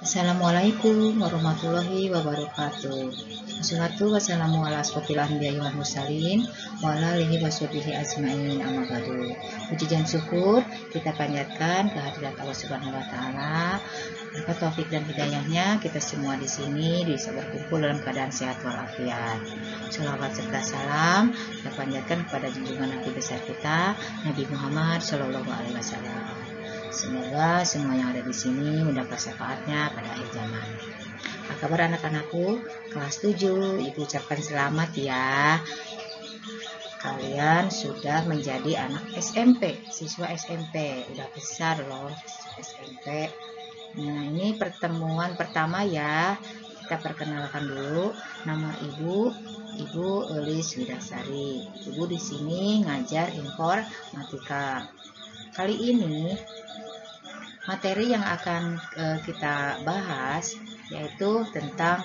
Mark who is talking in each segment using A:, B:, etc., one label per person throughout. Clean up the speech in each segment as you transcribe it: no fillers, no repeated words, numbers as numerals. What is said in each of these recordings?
A: Assalamualaikum warahmatullahi wabarakatuh. Wassalatu wassalamu ala asrofil anbiya'i wal mursalin wa ala alihi washabihi ajmain, amma ba'du. Puji dan syukur kita panjatkan kehadirat Allah Subhanahu wa taala. Berkat taufik dan hidayahnya kita semua di sini bisa berkumpul dalam keadaan sehat walafiat. Shalawat serta salam kita panjatkan kepada junjungan Nabi besar kita, Nabi Muhammad Shallallahu alaihi wasallam. Semoga semua yang ada di sini mendapat syafaatnya pada akhir zaman. Apa kabar anak-anakku? Kelas 7, Ibu ucapkan selamat ya. Kalian sudah menjadi anak SMP, siswa SMP. Udah besar loh, SMP. Nah, ini pertemuan pertama ya. Kita perkenalkan dulu nama Ibu Elis Widasari. Ibu di sini ngajar informatika. Kali ini materi yang akan kita bahas yaitu tentang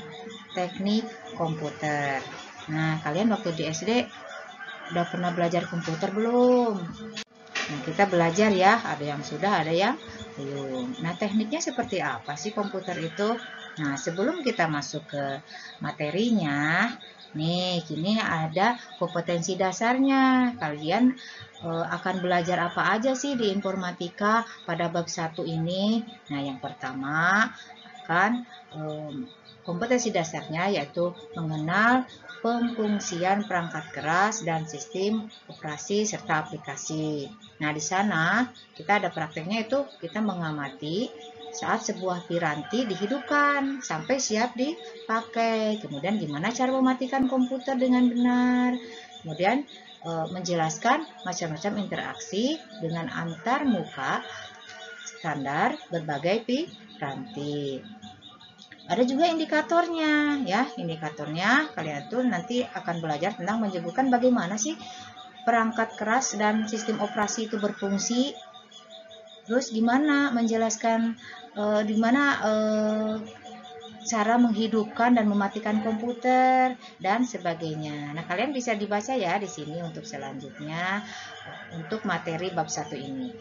A: teknik komputer. Nah, kalian waktu di SD udah pernah belajar komputer belum? Nah, kita belajar ya, ada yang sudah, ada yang belum. Nah, tekniknya seperti apa sih komputer itu? Nah, sebelum kita masuk ke materinya, nih, kini ada kompetensi dasarnya. Kalian akan belajar apa aja sih di informatika pada bab 1 ini? Nah, yang pertama akan kompetensi dasarnya yaitu mengenal pemfungsian perangkat keras dan sistem operasi serta aplikasi. Nah, di sana kita ada prakteknya, itu kita mengamati saat sebuah piranti dihidupkan sampai siap dipakai. Kemudian gimana cara mematikan komputer dengan benar. Kemudian menjelaskan macam-macam interaksi dengan antar muka standar berbagai piranti. Ada juga indikatornya ya. Indikatornya kalian tuh nanti akan belajar tentang menyebutkan bagaimana sih perangkat keras dan sistem operasi itu berfungsi. Terus gimana menjelaskan cara menghidupkan dan mematikan komputer dan sebagainya. Nah, kalian bisa dibaca ya di sini untuk selanjutnya untuk materi bab 1 ini.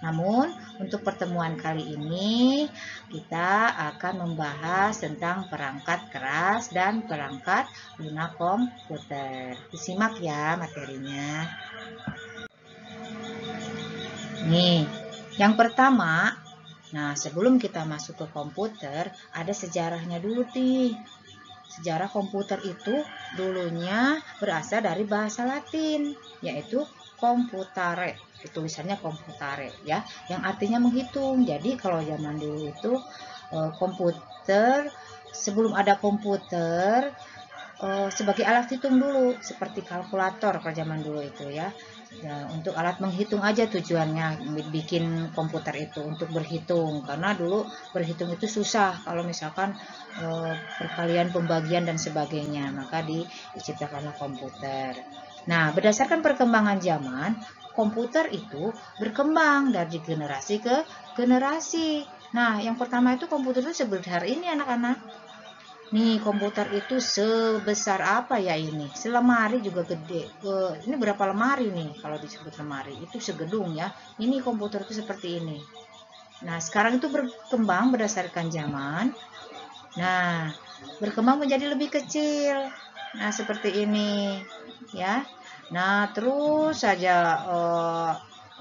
A: Namun, untuk pertemuan kali ini kita akan membahas tentang perangkat keras dan perangkat lunak komputer. Disimak ya materinya. Nih, yang pertama, nah, sebelum kita masuk ke komputer, ada sejarahnya dulu nih. Sejarah komputer itu dulunya berasal dari bahasa Latin, yaitu computare. Tulisannya computare ya, yang artinya menghitung. Jadi kalau zaman dulu itu komputer, sebelum ada komputer, sebagai alat hitung dulu, seperti kalkulator pada zaman dulu itu ya. Ya, untuk alat menghitung aja tujuannya bikin komputer itu, untuk berhitung, karena dulu berhitung itu susah kalau misalkan perkalian, pembagian dan sebagainya, maka diciptakanlah komputer. Nah, berdasarkan perkembangan zaman, komputer itu berkembang dari generasi ke generasi. Nah, yang pertama itu komputer itu sebesar ini anak-anak. Nih, komputer itu sebesar apa ya ini? Selemari juga gede. Ini berapa lemari nih kalau disebut lemari? Itu segedung ya. Ini komputer itu seperti ini. Nah, sekarang itu berkembang berdasarkan zaman. Nah, berkembang menjadi lebih kecil. Nah, seperti ini ya. Nah, terus saja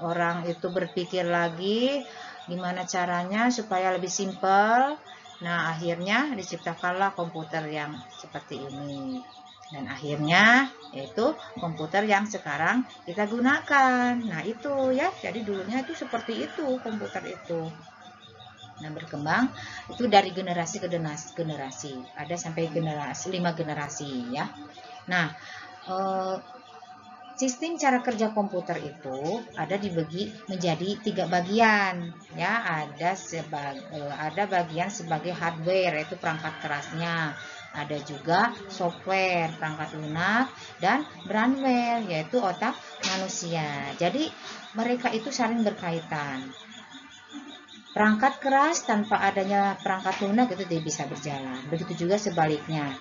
A: orang itu berpikir lagi gimana caranya supaya lebih simpel. Nah, akhirnya diciptakanlah komputer yang seperti ini. Dan akhirnya yaitu komputer yang sekarang kita gunakan. Nah, itu ya. Jadi dulunya itu seperti itu komputer itu. Nah, berkembang itu dari generasi ke generasi. Ada sampai 5 generasi ya. Nah, sistem cara kerja komputer itu ada dibagi menjadi 3 bagian ya. Ada bagian sebagai hardware, yaitu perangkat kerasnya. Ada juga software, perangkat lunak, dan brainware, yaitu otak manusia. Jadi mereka itu saling berkaitan. Perangkat keras tanpa adanya perangkat lunak itu tidak bisa berjalan. Begitu juga sebaliknya.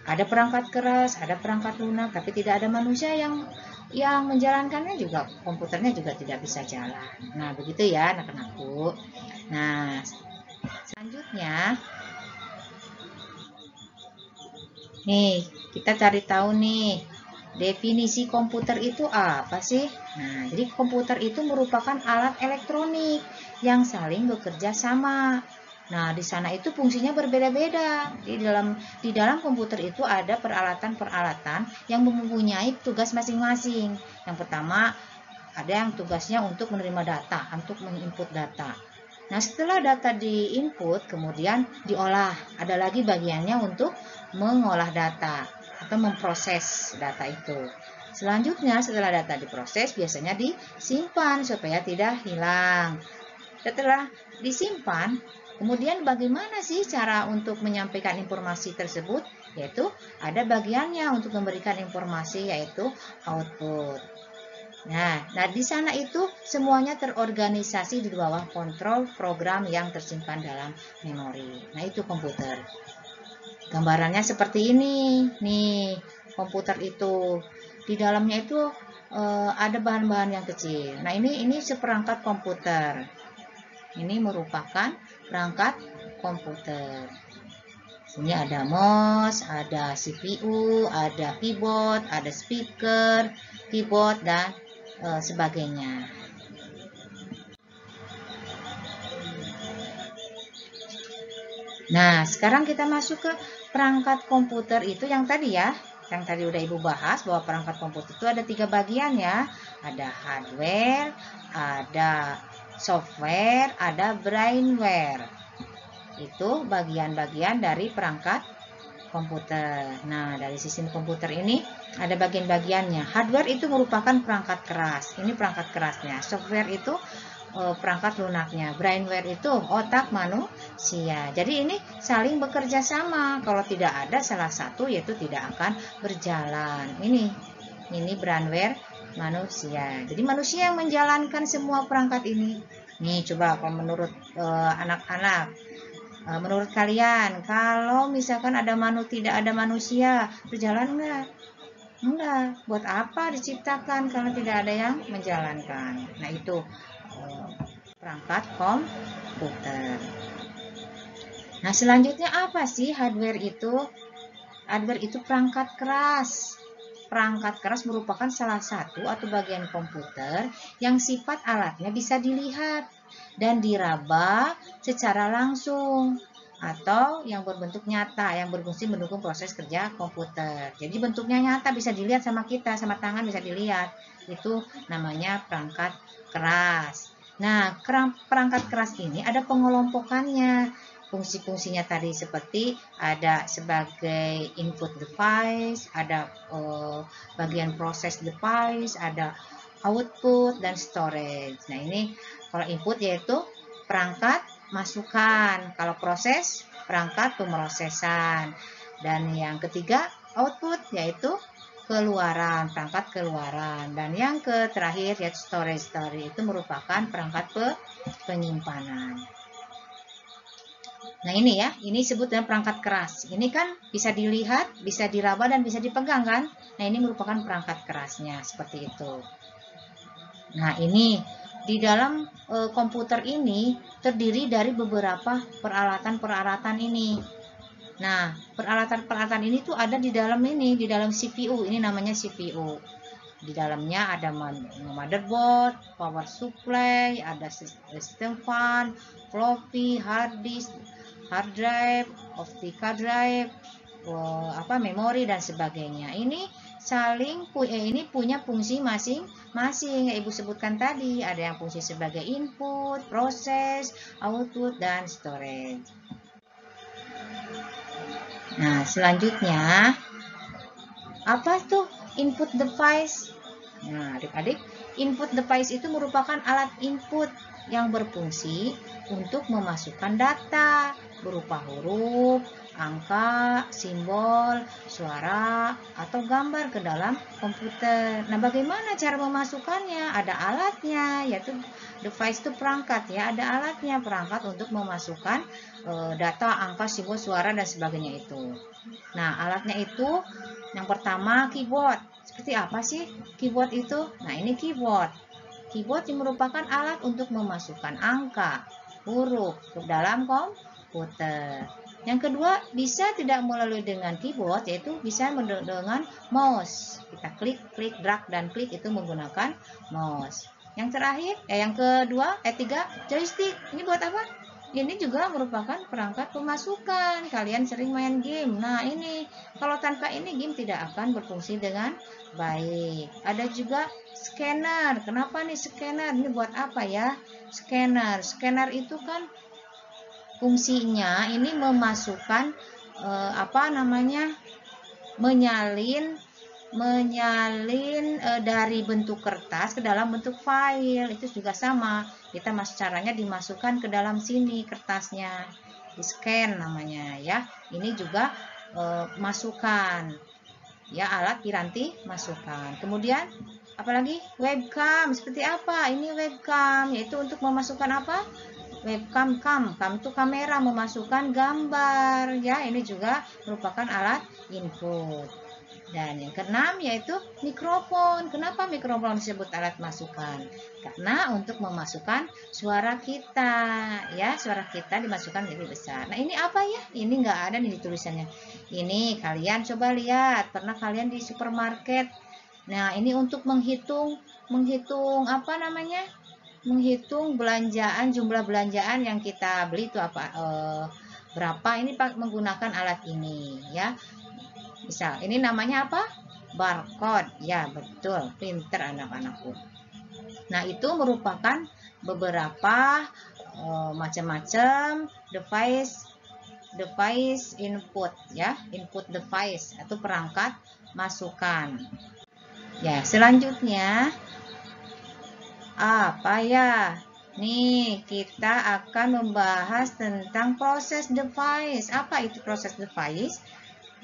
A: Ada perangkat keras, ada perangkat lunak, tapi tidak ada manusia yang menjalankannya, juga komputernya juga tidak bisa jalan. Nah, begitu ya anak-anakku. Nah, selanjutnya Nih, kita cari tahu nih, definisi komputer itu apa sih? Nah, jadi komputer itu merupakan alat elektronik yang saling bekerja sama. Nah, di sana itu fungsinya berbeda-beda. Di dalam komputer itu ada peralatan-peralatan yang mempunyai tugas masing-masing. Yang pertama, ada yang tugasnya untuk menerima data, untuk menginput data. Nah, setelah data diinput, kemudian diolah. Ada lagi bagiannya untuk mengolah data atau memproses data itu. Selanjutnya, setelah data diproses, biasanya disimpan supaya tidak hilang. Setelah disimpan, kemudian bagaimana sih cara untuk menyampaikan informasi tersebut? Yaitu ada bagiannya untuk memberikan informasi, yaitu output. Nah, di sana itu semuanya terorganisasi di bawah kontrol program yang tersimpan dalam memori. Nah, itu komputer. Gambarannya seperti ini. Nih, komputer itu di dalamnya itu ada bahan-bahan yang kecil. Nah, ini seperangkat komputer. Ini merupakan perangkat komputer. Sini ada mouse, ada CPU, ada keyboard, ada speaker, keyboard, dan sebagainya. Nah, sekarang kita masuk ke perangkat komputer itu yang tadi ya. Yang tadi udah Ibu bahas bahwa perangkat komputer itu ada 3 bagian ya. Ada hardware, ada software, ada brainware. Itu bagian-bagian dari perangkat komputer. Nah, dari sistem komputer ini ada bagian-bagiannya. Hardware itu merupakan perangkat keras. Ini perangkat kerasnya. Software itu perangkat lunaknya. Brainware itu otak manusia. Jadi ini saling bekerja sama. Kalau tidak ada salah satu, yaitu tidak akan berjalan. Ini brainware manusia. Jadi manusia yang menjalankan semua perangkat ini. Nih, coba kalau menurut anak-anak, menurut kalian, kalau misalkan tidak ada manusia, berjalan enggak? Enggak. Buat apa diciptakan kalau tidak ada yang menjalankan? Nah, itu perangkat komputer. Nah, selanjutnya apa sih hardware itu? Hardware itu perangkat keras. Perangkat keras merupakan salah satu atau bagian komputer yang sifat alatnya bisa dilihat dan diraba secara langsung atau yang berbentuk nyata, yang berfungsi mendukung proses kerja komputer. Jadi bentuknya nyata, bisa dilihat sama kita, sama tangan bisa dilihat. Itu namanya perangkat keras. Nah, perangkat keras ini ada pengelompokannya. Fungsi-fungsinya tadi seperti ada sebagai input device, ada bagian proses device, ada output dan storage. Nah, ini kalau input yaitu perangkat masukan, kalau proses perangkat pemrosesan. Dan yang ketiga output yaitu keluaran, perangkat keluaran. Dan yang terakhir yaitu storage itu merupakan perangkat penyimpanan. Nah, ini ya, ini disebut dengan perangkat keras. Ini kan bisa dilihat, bisa diraba, dan bisa dipegang kan? Nah, ini merupakan perangkat kerasnya, seperti itu. Nah, ini di dalam komputer ini terdiri dari beberapa peralatan-peralatan ini. Nah, peralatan-peralatan ini tuh ada di dalam ini, di dalam CPU. Ini namanya CPU. Di dalamnya ada motherboard, power supply, ada system fan, floppy, hard disk, hard drive, optical drive, memori dan sebagainya. Ini ini punya fungsi masing-masing. Ibu sebutkan tadi, ada yang fungsi sebagai input, proses, output, dan storage. Nah, selanjutnya apa tuh input device? Nah, adik-adik, input device itu merupakan alat input yang berfungsi untuk memasukkan data berupa huruf, angka, simbol, suara, atau gambar ke dalam komputer. Nah, bagaimana cara memasukkannya? Ada alatnya, yaitu device itu perangkat ya, ada alatnya, perangkat untuk memasukkan data, angka, simbol, suara, dan sebagainya itu. Nah, alatnya itu yang pertama keyboard. Seperti apa sih keyboard itu? Nah, ini keyboard. Keyboard yang merupakan alat untuk memasukkan angka, huruf ke dalam komputer. Yang kedua, bisa tidak melalui dengan keyboard, yaitu bisa dengan mouse. Kita klik, drag dan klik itu menggunakan mouse. Yang terakhir, yang kedua, tiga, joystick. Ini buat apa? Ini juga merupakan perangkat pemasukan. Kalian sering main game. Nah, ini kalau tanpa ini game tidak akan berfungsi dengan baik. Ada juga scanner. Kenapa nih scanner? Ini buat apa ya? Scanner. Scanner itu kan fungsinya ini memasukkan menyalin dari bentuk kertas ke dalam bentuk file. Itu juga sama, kita caranya dimasukkan ke dalam sini kertasnya, di scan namanya ya. Ini juga masukkan ya, alat piranti masukkan. Kemudian apalagi webcam. Seperti apa ini webcam? Yaitu untuk memasukkan apa? Webcam, cam itu kamera, memasukkan gambar ya. Ini juga merupakan alat input. Dan yang keenam yaitu mikrofon. Kenapa mikrofon disebut alat masukan? Karena untuk memasukkan suara kita ya, suara kita dimasukkan lebih besar. Nah, ini apa ya? Ini nggak ada nih tulisannya. Ini kalian coba lihat, pernah kalian di supermarket. Nah, ini untuk menghitung apa namanya? Menghitung belanjaan, jumlah belanjaan yang kita beli itu apa, berapa, ini menggunakan alat ini ya. Misal ini namanya apa? Barcode ya, betul, pinter anak-anakku. Nah, itu merupakan beberapa macam-macam device input ya, input device atau perangkat masukan ya. Selanjutnya apa ya? Nih, kita akan membahas tentang proses device. Apa itu proses device?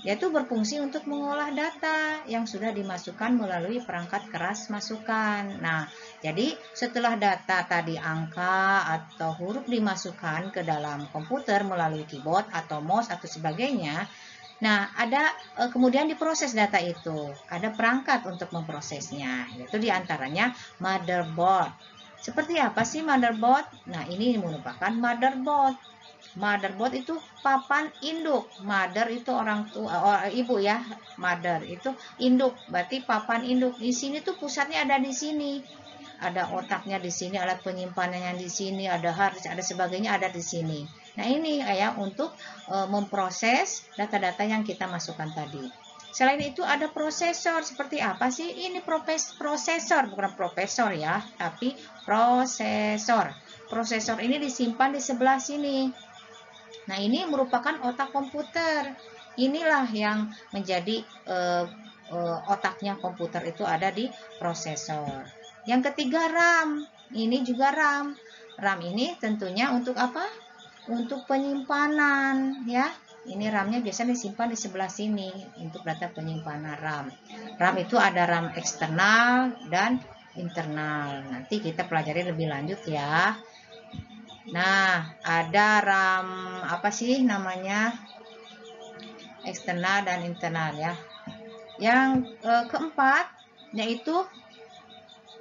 A: Yaitu berfungsi untuk mengolah data yang sudah dimasukkan melalui perangkat keras masukan. Nah, jadi setelah data tadi, angka atau huruf, dimasukkan ke dalam komputer melalui keyboard atau mouse atau sebagainya. Nah, ada kemudian diproses data itu. Ada perangkat untuk memprosesnya, yaitu diantaranya motherboard. Seperti apa sih motherboard? Nah, ini merupakan motherboard. Motherboard itu papan induk. Mother itu orang tua, ibu ya. Mother itu induk, berarti papan induk. Di sini tuh pusatnya ada di sini. Ada otaknya di sini, alat penyimpanannya di sini, ada hard disk, ada sebagainya ada di sini. Nah, ini ya untuk memproses data-data yang kita masukkan tadi. Selain itu ada prosesor. Seperti apa sih? Ini prosesor, bukan profesor ya, tapi prosesor. Prosesor ini disimpan di sebelah sini. Nah, ini merupakan otak komputer. Inilah yang menjadi otaknya komputer itu ada di prosesor. Yang ketiga RAM. Ini juga RAM. RAM ini tentunya untuk apa? Untuk penyimpanan ya. Ini RAM-nya biasanya disimpan di sebelah sini untuk data penyimpanan RAM. RAM itu ada RAM eksternal dan internal. Nanti kita pelajari lebih lanjut ya. Nah, ada RAM apa sih namanya? Eksternal dan internal ya. Yang keempat yaitu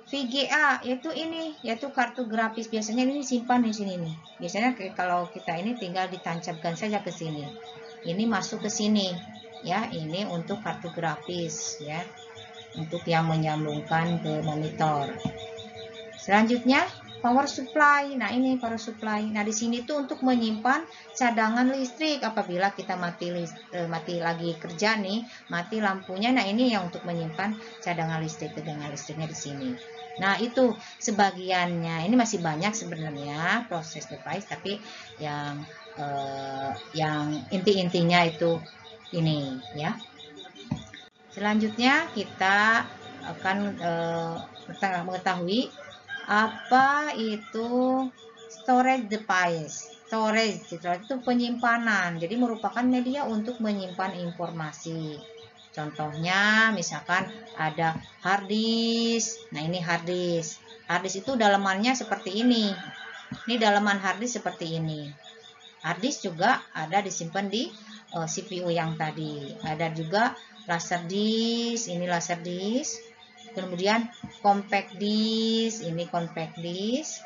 A: VGA, yaitu kartu grafis. Biasanya ini simpan di sini nih. Biasanya kalau kita ini tinggal ditancapkan saja ke sini. Ini masuk ke sini ya. Ini untuk kartu grafis ya. Untuk yang menyambungkan ke monitor. Selanjutnya power supply. Nah, ini power supply. Nah, di sini tuh untuk menyimpan cadangan listrik apabila kita mati lagi kerja nih, mati lampunya. Nah, ini yang untuk menyimpan cadangan listriknya di sini. Nah, itu sebagiannya. Ini masih banyak sebenarnya proses device, tapi yang inti-intinya itu ini ya. Selanjutnya kita akan mengetahui apa itu storage device. Storage itu penyimpanan. Jadi merupakan media untuk menyimpan informasi. Contohnya misalkan ada hard disk. Nah, ini hard disk. Hard disk itu dalamannya seperti ini. Ini dalaman hard disk seperti ini. Hard disk juga ada disimpan di CPU yang tadi. Ada juga laser disk. Ini laser disk. Kemudian compact disk. Ini compact disk.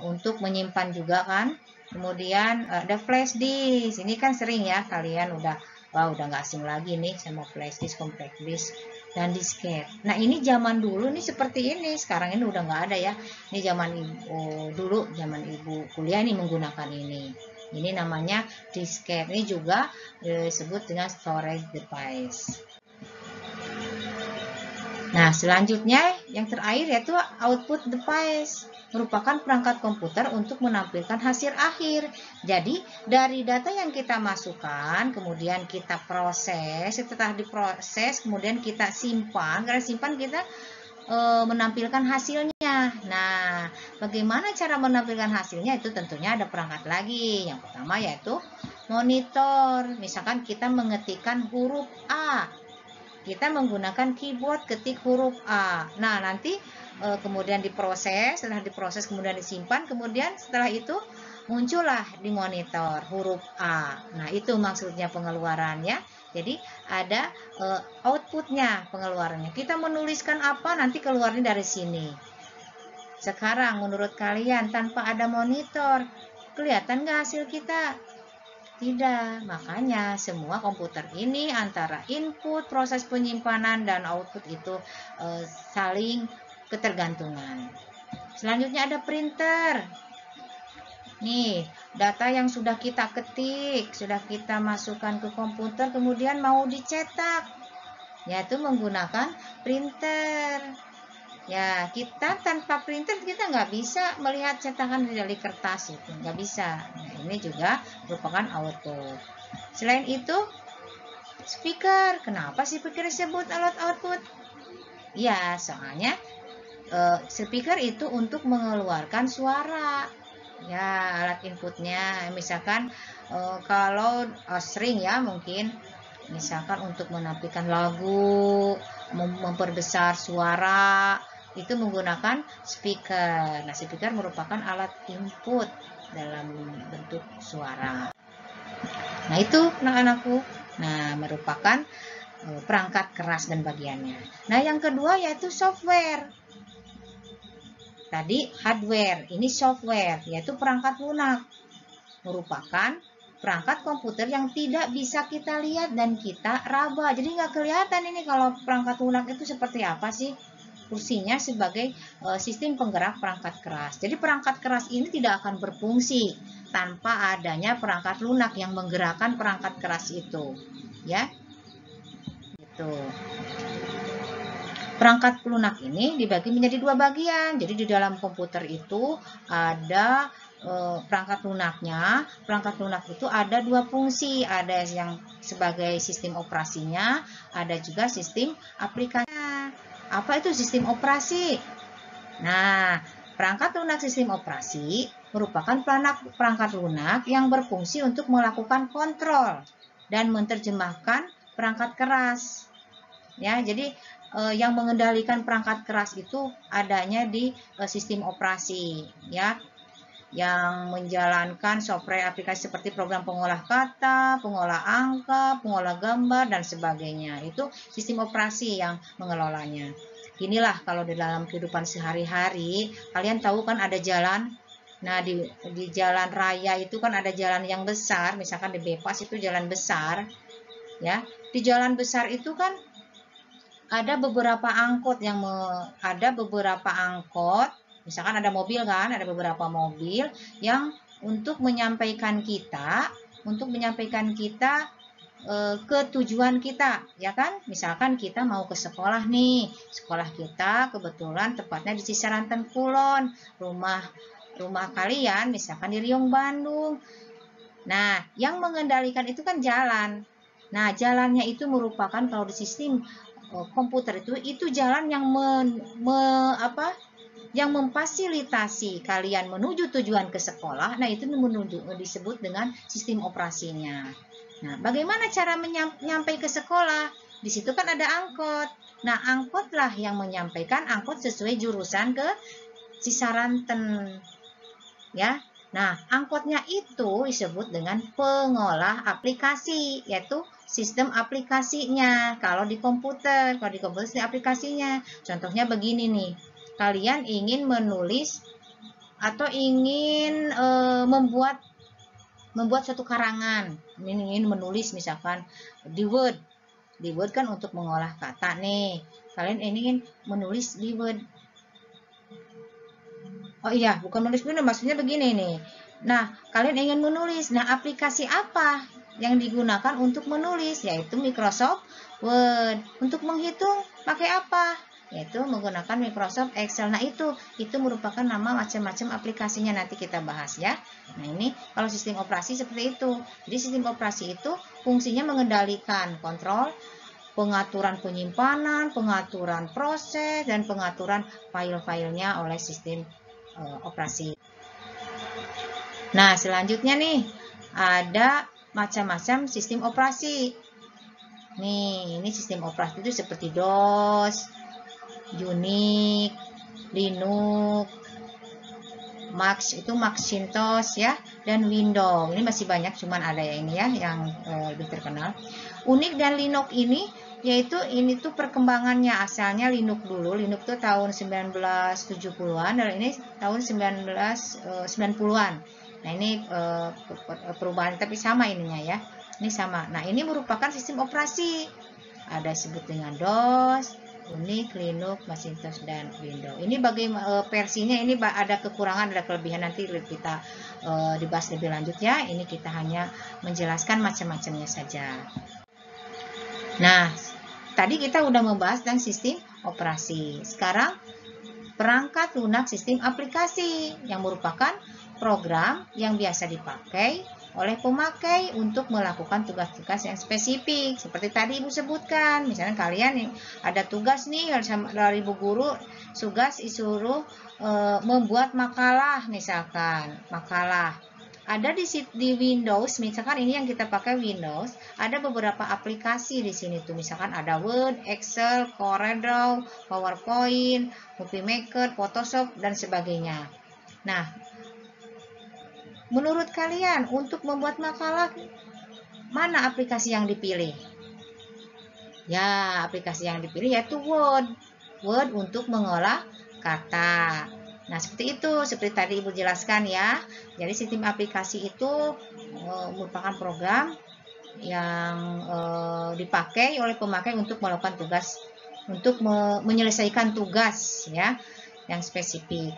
A: untuk menyimpan juga kan. Kemudian ada flash disk. Ini kan sering ya kalian udah nggak asing lagi nih sama flash disk, compact disk, dan disket. Nah ini zaman dulu nih seperti ini. Sekarang ini udah nggak ada ya. Ini zaman dulu, zaman ibu kuliah nih menggunakan ini. Ini namanya disket. Ini juga disebut dengan storage device. Nah, selanjutnya yang terakhir yaitu output device, merupakan perangkat komputer untuk menampilkan hasil akhir. Jadi, dari data yang kita masukkan, kemudian kita proses, setelah diproses, kemudian kita simpan, karena simpan kita menampilkan hasilnya. Nah, bagaimana cara menampilkan hasilnya? Itu tentunya ada perangkat lagi. Yang pertama yaitu monitor. Misalkan kita mengetikkan huruf A, kita menggunakan keyboard ketik huruf A. Nah, nanti kemudian diproses, setelah diproses kemudian disimpan, kemudian setelah itu muncullah di monitor huruf A. Nah, itu maksudnya pengeluarannya. Jadi ada outputnya, pengeluarannya. Kita menuliskan apa, nanti keluarnya dari sini. Sekarang menurut kalian tanpa ada monitor, kelihatan nggak hasil kita? Tidak, makanya semua komputer ini antara input, proses penyimpanan, dan output itu saling ketergantungan. Selanjutnya ada printer. Nih, data yang sudah kita ketik, sudah kita masukkan ke komputer, kemudian mau dicetak, yaitu menggunakan printer. Ya, kita tanpa printer kita nggak bisa melihat cetakan dari kertas itu, nggak bisa. Nah, ini juga merupakan output. Selain itu, speaker. Kenapa speaker disebut alat output? Ya, soalnya speaker itu untuk mengeluarkan suara. Ya, alat inputnya. Misalkan kalau sering ya mungkin, misalkan untuk menampilkan lagu, memperbesar suara, itu menggunakan speaker. Nah, speaker merupakan alat input dalam bentuk suara. Nah, itu anak-anakku. Nah, merupakan perangkat keras dan bagiannya. Nah, yang kedua yaitu software. Tadi hardware, ini software, yaitu perangkat lunak. Merupakan perangkat komputer yang tidak bisa kita lihat dan kita raba. Jadi nggak kelihatan ini kalau perangkat lunak itu seperti apa sih. Fungsinya sebagai sistem penggerak perangkat keras. Jadi perangkat keras ini tidak akan berfungsi tanpa adanya perangkat lunak yang menggerakkan perangkat keras itu. Ya, itu. Perangkat lunak ini dibagi menjadi dua bagian. Jadi di dalam komputer itu ada perangkat lunaknya. Perangkat lunak itu ada dua fungsi. Ada yang sebagai sistem operasinya, ada juga sistem aplikasinya. Apa itu sistem operasi? Nah, perangkat lunak sistem operasi merupakan perangkat lunak yang berfungsi untuk melakukan kontrol dan menerjemahkan perangkat keras. Ya, jadi yang mengendalikan perangkat keras itu adanya di sistem operasi, ya, yang menjalankan software aplikasi seperti program pengolah kata, pengolah angka, pengolah gambar, dan sebagainya. Itu sistem operasi yang mengelolanya. Inilah kalau di dalam kehidupan sehari-hari, kalian tahu kan ada jalan. Nah, di jalan raya itu kan ada jalan yang besar, misalkan di bypass itu jalan besar. Ya, di jalan besar itu kan ada beberapa angkot misalkan ada mobil kan, ada beberapa mobil yang untuk menyampaikan kita ke tujuan kita, ya kan? Misalkan kita mau ke sekolah nih, sekolah kita kebetulan tepatnya di Cisaranten Kulon, rumah kalian misalkan di Riung Bandung. Nah, yang mengendalikan itu kan jalan. Nah, jalannya itu merupakan kalau di sistem komputer itu jalan yang yang memfasilitasi kalian menuju tujuan ke sekolah. Nah, itu disebut dengan sistem operasinya. Nah, bagaimana cara menyampai ke sekolah? Di situ kan ada angkot. Nah, angkotlah yang menyampaikan angkot sesuai jurusan ke Cisaranten. Ya. Nah, angkotnya itu disebut dengan pengolah aplikasi, yaitu sistem aplikasinya. Kalau di komputer aplikasinya. Contohnya begini nih. Kalian ingin menulis atau ingin membuat suatu karangan, ingin menulis misalkan di Word. Di Word kan untuk mengolah kata nih. Kalian ingin menulis di Word. Oh iya, bukan menulis dulu, maksudnya begini nih. Nah, kalian ingin menulis. Nah, aplikasi apa yang digunakan untuk menulis? Yaitu Microsoft Word. Untuk menghitung, pakai apa? Yaitu menggunakan Microsoft Excel. Nah, itu merupakan nama macam-macam aplikasinya, nanti kita bahas ya. Nah, ini kalau sistem operasi seperti itu. Jadi sistem operasi itu fungsinya mengendalikan kontrol, pengaturan penyimpanan, pengaturan proses, dan pengaturan file-filenya oleh sistem operasi. Nah, selanjutnya nih ada macam-macam sistem operasi. Nih, ini sistem operasi itu seperti DOS, Unix, Linux, Macintosh ya, dan Windows. Ini masih banyak, cuman ada ya ini ya yang lebih terkenal. Unix dan Linux ini yaitu ini tuh perkembangannya, asalnya Linux dulu. Linux tuh tahun 1970-an dan ini tahun 1990-an. Nah, ini perubahan tapi sama ininya ya. Ini sama. Nah, ini merupakan sistem operasi. Ada disebut dengan DOS, Unix, Linux, Macintosh, dan Windows. Ini bagaimana versinya, ini ada kekurangan, ada kelebihan, nanti kita dibahas lebih lanjut ya. Ini kita hanya menjelaskan macam-macamnya saja. Nah, tadi kita udah membahas tentang sistem operasi. Sekarang perangkat lunak sistem aplikasi yang merupakan program yang biasa dipakai oleh pemakai untuk melakukan tugas-tugas yang spesifik. Seperti tadi Ibu sebutkan, misalnya kalian ada tugas nih dari Ibu Guru, tugas disuruh membuat makalah, misalkan makalah. Ada di Windows, misalkan ini yang kita pakai Windows, ada beberapa aplikasi di sini tuh, misalkan ada Word, Excel, CorelDRAW, PowerPoint, Movie Maker, Photoshop, dan sebagainya. Nah, menurut kalian untuk membuat makalah, mana aplikasi yang dipilih? Ya, aplikasi yang dipilih yaitu Word. Word untuk mengolah kata. Nah, seperti itu, seperti tadi Ibu jelaskan ya. Jadi sistem aplikasi itu merupakan program yang dipakai oleh pemakai untuk melakukan tugas, untuk menyelesaikan tugas ya, yang spesifik.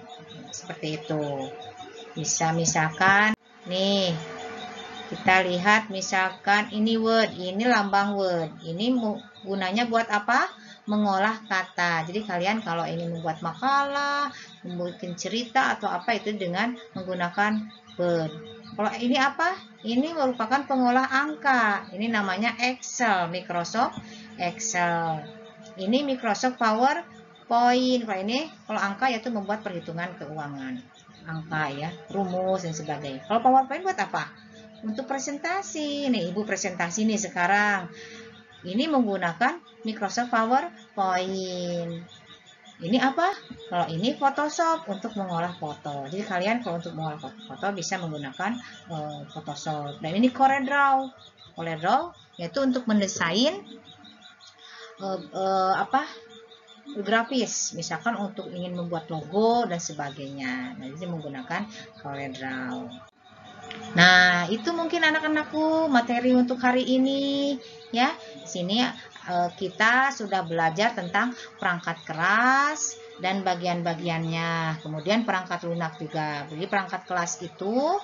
A: Seperti itu. Bisa misalkan nih, kita lihat misalkan ini Word, ini lambang Word. Ini gunanya buat apa? Mengolah kata. Jadi kalian kalau ingin membuat makalah, membuat cerita atau apa itu dengan menggunakan Word. Kalau ini apa? Ini merupakan pengolah angka. Ini namanya Excel, Microsoft Excel. Ini Microsoft PowerPoint. Kalau angka yaitu membuat perhitungan keuangan. Angka ya, rumus dan sebagainya. Kalau PowerPoint buat apa? Untuk presentasi. Nih, Ibu presentasi nih sekarang. Ini menggunakan Microsoft PowerPoint. Ini apa? Kalau ini Photoshop untuk mengolah foto. Jadi kalian kalau untuk mengolah foto bisa menggunakan Photoshop. Dan ini CorelDRAW. CorelDRAW yaitu untuk mendesain grafis, misalkan untuk ingin membuat logo dan sebagainya. Nah, jadi menggunakan CorelDRAW. Nah, itu mungkin anak-anakku materi untuk hari ini ya. Di sini kita sudah belajar tentang perangkat keras dan bagian-bagiannya. Kemudian perangkat lunak juga. Jadi perangkat keras itu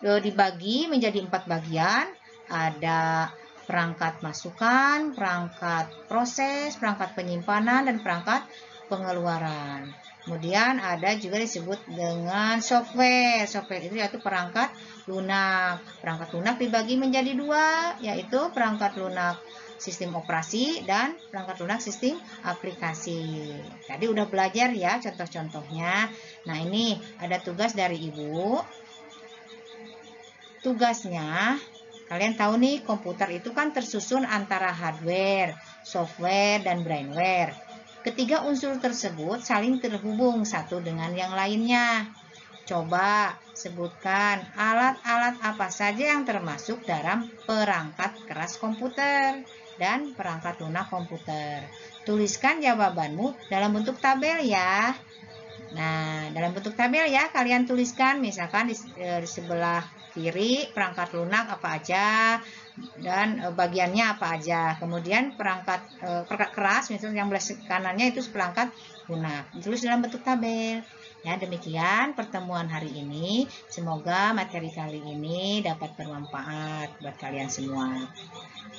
A: dibagi menjadi 4 bagian. Ada perangkat masukan, perangkat proses, perangkat penyimpanan, dan perangkat pengeluaran. Kemudian ada juga disebut dengan software. Software itu yaitu perangkat lunak. Perangkat lunak dibagi menjadi 2, yaitu perangkat lunak sistem operasi dan perangkat lunak sistem aplikasi. Tadi udah belajar ya contoh-contohnya. Nah, ini ada tugas dari Ibu. Tugasnya, kalian tahu nih, komputer itu kan tersusun antara hardware, software, dan brainware. Ketiga unsur tersebut saling terhubung satu dengan yang lainnya. Coba sebutkan alat-alat apa saja yang termasuk dalam perangkat keras komputer dan perangkat lunak komputer. Tuliskan jawabanmu dalam bentuk tabel ya. Nah, dalam bentuk tabel ya, kalian tuliskan misalkan di sebelah kiri perangkat lunak apa aja dan bagiannya apa aja. Kemudian perangkat keras, misalnya yang belah kanannya itu seperangkat lunak. Ditulis dalam bentuk tabel. Ya, demikian pertemuan hari ini. Semoga materi kali ini dapat bermanfaat buat kalian semua.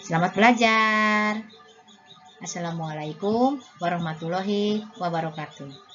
A: Selamat belajar. Assalamualaikum warahmatullahi wabarakatuh.